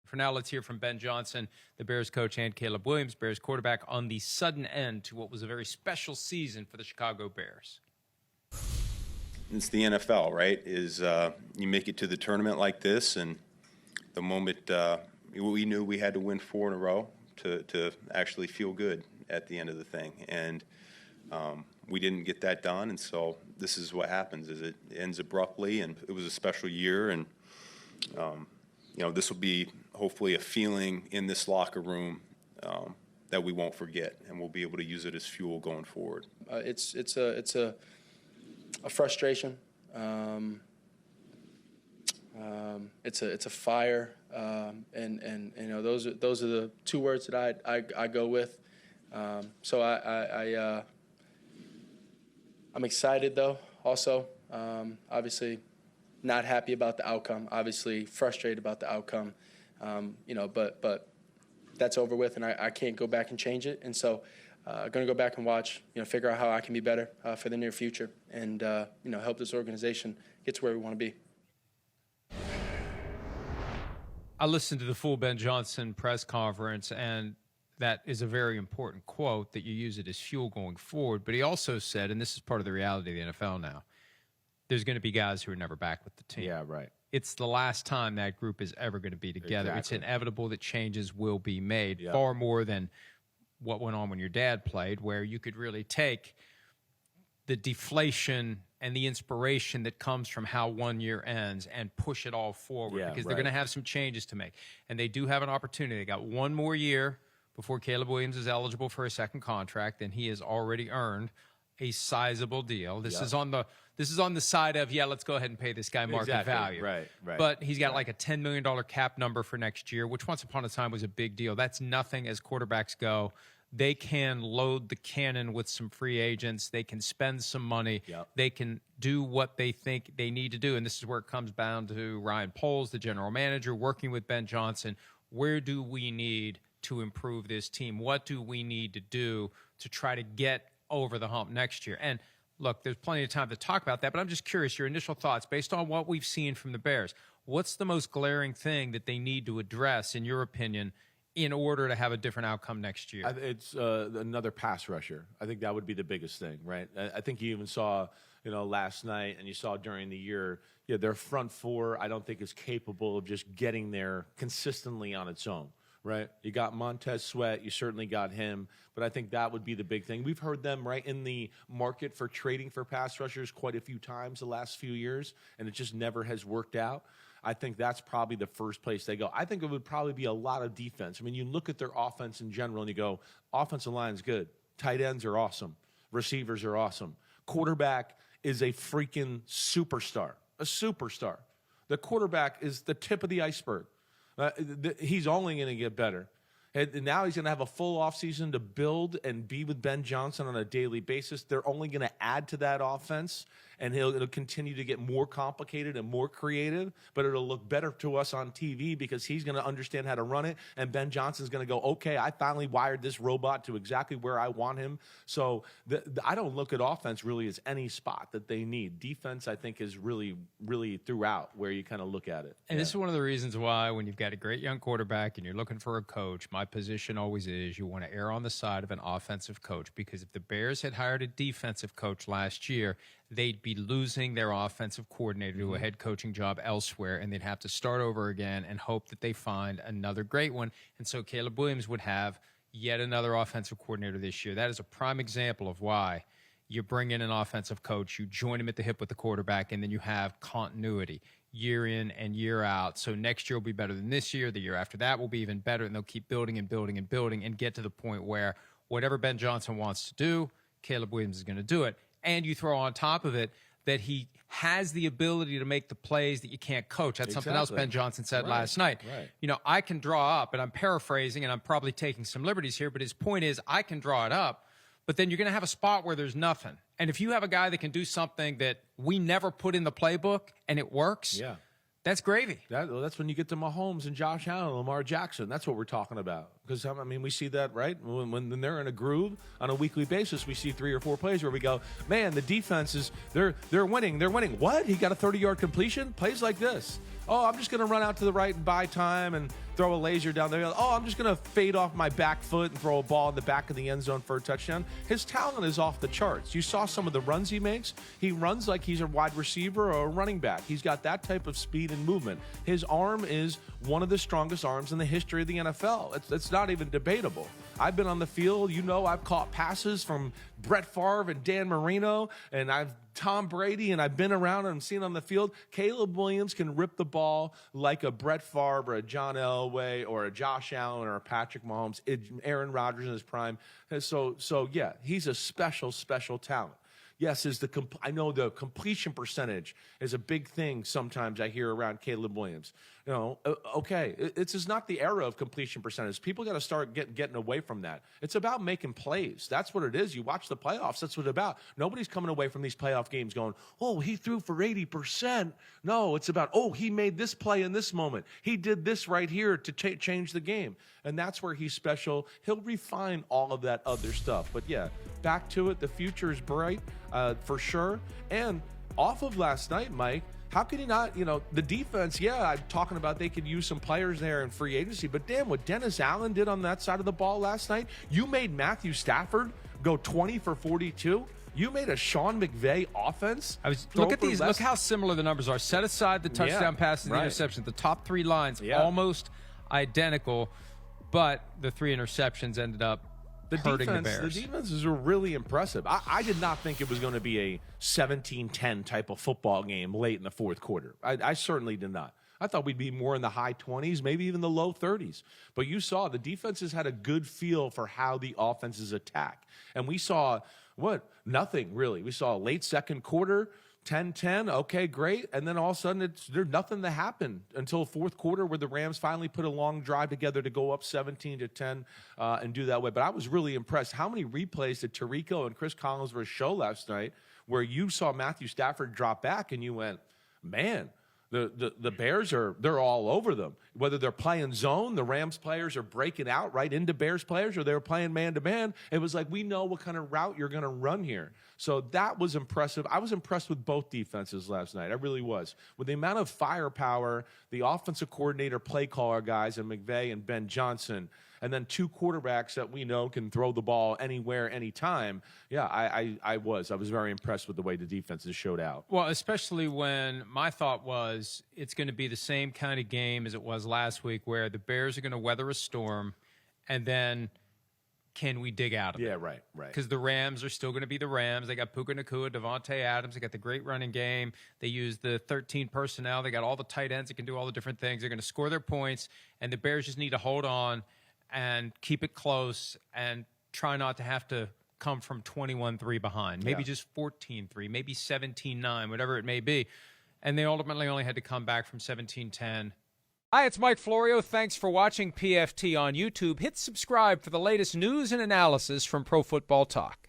For now, let's hear from Ben Johnson, the Bears coach, and Caleb Williams, Bears quarterback, on the sudden end to what was a very special season for the Chicago Bears. It's the NFL, right? You make it to the tournament like this, and the moment we knew we had to win 4 in a row to actually feel good at the end of the thing, and we didn't get that done, and so this is what happens: is it ends abruptly, and it was a special year, and this will be hopefully a feeling in this locker room that we won't forget, and we'll be able to use it as fuel going forward. It's a frustration. It's a fire, and those are the 2 words that I go with. So I'm excited though. Also, obviously, not happy about the outcome. Obviously, frustrated about the outcome. But that's over with, and I can't go back and change it. And so, I'm going to go back and watch. Figure out how I can be better for the near future, and help this organization get to where we want to be. I listened to the full Ben Johnson press conference, and that is a very important quote, that you use it as fuel going forward. But he also said, and this is part of the reality of the NFL now, there's going to be guys who are never back with the team. Yeah, right. It's the last time that group is ever going to be together. Exactly. It's inevitable that changes will be made, Yep. far more than what went on when your dad played, where you could really take the deflation and the inspiration that comes from how 1 year ends and push it all forward, Yeah, because they're right. going to have some changes to make. And they do have an opportunity. They got 1 more year before Caleb Williams is eligible for a second contract, and he has already earned a sizable deal. This is on the side of, let's go ahead and pay this guy market Exactly. value. Right. But he's got like a $10 million cap number for next year, which once upon a time was a big deal. That's nothing as quarterbacks go. They can load the cannon with some free agents. They can spend some money. Yep. They can do what they think they need to do. And this is where it comes down to Ryan Poles, the general manager, working with Ben Johnson. Where do we need to improve this team? What do we need to do to try to get over the hump next year? And look, there's plenty of time to talk about that, but I'm just curious, your initial thoughts based on what we've seen from the Bears. What's the most glaring thing that they need to address, in your opinion, in order to have a different outcome next year? It's another pass rusher. I think that would be the biggest thing, right? I think you even saw, last night, and you saw during the year, their front 4, I don't think is capable of just getting there consistently on its own, right? You got Montez Sweat, you certainly got him, but I think that would be the big thing. We've heard them right in the market for trading for pass rushers quite a few times the last few years, and it just never has worked out. I think that's probably the first place they go. I think it would probably be a lot of defense. I mean, you look at their offense in general and you go, offensive line's good. Tight ends are awesome. Receivers are awesome. Quarterback is a freaking superstar, a superstar. The quarterback is the tip of the iceberg. He's only going to get better. And now he's going to have a full offseason to build and be with Ben Johnson on a daily basis. They're only going to add to that offense, and it'll continue to get more complicated and more creative, but it'll look better to us on TV because he's going to understand how to run it, and Ben Johnson's going to go, okay, I finally wired this robot to exactly where I want him. So I don't look at offense really as any spot that they need. Defense, I think, is really, really throughout where you kind of look at it. And this is one of the reasons why, when you've got a great young quarterback and you're looking for a coach, my position always is you want to err on the side of an offensive coach, because if the Bears had hired a defensive coach last year, they'd be losing their offensive coordinator to a head coaching job elsewhere, and they'd have to start over again and hope that they find another great one. And so Caleb Williams would have yet another offensive coordinator this year. That is a prime example of why you bring in an offensive coach, you join him at the hip with the quarterback, and then you have continuity year in and year out. So next year will be better than this year. The year after that will be even better, and they'll keep building and building and building and get to the point where whatever Ben Johnson wants to do, Caleb Williams is going to do it. And you throw on top of it that he has the ability to make the plays that you can't coach. That's something else Ben Johnson said last night. Right. I can draw up, and I'm paraphrasing, and I'm probably taking some liberties here, but his point is I can draw it up, but then you're going to have a spot where there's nothing. And if you have a guy that can do something that we never put in the playbook and it works, that's gravy. That's when you get to Mahomes and Josh Allen and Lamar Jackson. That's what we're talking about. Because, I mean, we see that, right? When they're in a groove on a weekly basis, we see 3 or 4 plays where we go, man, the defense is, they're winning. They're winning. What? He got a 30-yard completion? Plays like this. Oh, I'm just going to run out to the right and buy time, and throw a laser down there. Oh, I'm just going to fade off my back foot and throw a ball in the back of the end zone for a touchdown. His talent is off the charts. You saw some of the runs he makes. He runs like he's a wide receiver or a running back. He's got that type of speed and movement. His arm is one of the strongest arms in the history of the NFL. It's not even debatable. I've been on the field. You know, I've caught passes from Brett Favre and Dan Marino, and I've Tom Brady, and I've been around and seen on the field. Caleb Williams can rip the ball like a Brett Favre or a John Elway or a Josh Allen or a Patrick Mahomes, Aaron Rodgers in his prime. And so yeah, he's a special, special talent. Yes, I know the completion percentage is a big thing sometimes I hear around Caleb Williams. You know, okay, it's not the era of completion percentage. People got to start getting away from that. It's about making plays. That's what it is. You watch the playoffs. That's what it's about. Nobody's coming away from these playoff games going, oh, he threw for 80%. No, it's about, oh, he made this play in this moment. He did this right here to change the game. And that's where he's special. He'll refine all of that other stuff. But yeah, back to it. The future is bright for sure. And off of last night, Mike, how can you not, the defense, yeah, I'm talking about they could use some players there in free agency, but damn, what Dennis Allen did on that side of the ball last night, you made Matthew Stafford go 20 for 42. You made a Sean McVay offense. Look at these. Look how similar the numbers are. Set aside the touchdown passes and the interceptions. The top three lines almost identical, but the three interceptions ended up hurting the Bears. The defenses were really impressive. I did not think it was going to be a 17-10 type of football game late in the fourth quarter. I certainly did not. I thought we'd be more in the high 20s, maybe even the low 30s. But you saw the defenses had a good feel for how the offenses attack. And we saw, nothing really. We saw a late second quarter, 10-10, okay, great. And then all of a sudden, there's nothing that happened until fourth quarter where the Rams finally put a long drive together to go up 17-10 and do that way. But I was really impressed. How many replays did Tirico and Chris Collinsworth show last night where you saw Matthew Stafford drop back and you went, man, the Bears they're all over them. Whether they're playing zone, the Rams players are breaking out right into Bears players, or they were playing man-to-man. It was like, we know what kind of route you're going to run here. So that was impressive. I was impressed with both defenses last night. I really was. With the amount of firepower, the offensive coordinator, play caller guys, and McVay and Ben Johnson, and then two quarterbacks that we know can throw the ball anywhere, anytime. Yeah, I was very impressed with the way the defenses showed out. Well, especially when my thought was it's going to be the same kind of game as it was last week, where the Bears are going to weather a storm, and then can we dig out of it? Yeah, right. Because the Rams are still going to be the Rams. They got Puka Nacua, Devontae Adams. They got the great running game. They use the 13 personnel. They got all the tight ends that can do all the different things. They're going to score their points, and the Bears just need to hold on and keep it close and try not to have to come from 21-3 behind. Maybe just 14-3, maybe 17-9, whatever it may be. And they ultimately only had to come back from 17-10. Hi, it's Mike Florio. Thanks for watching PFT on YouTube. Hit subscribe for the latest news and analysis from Pro Football Talk.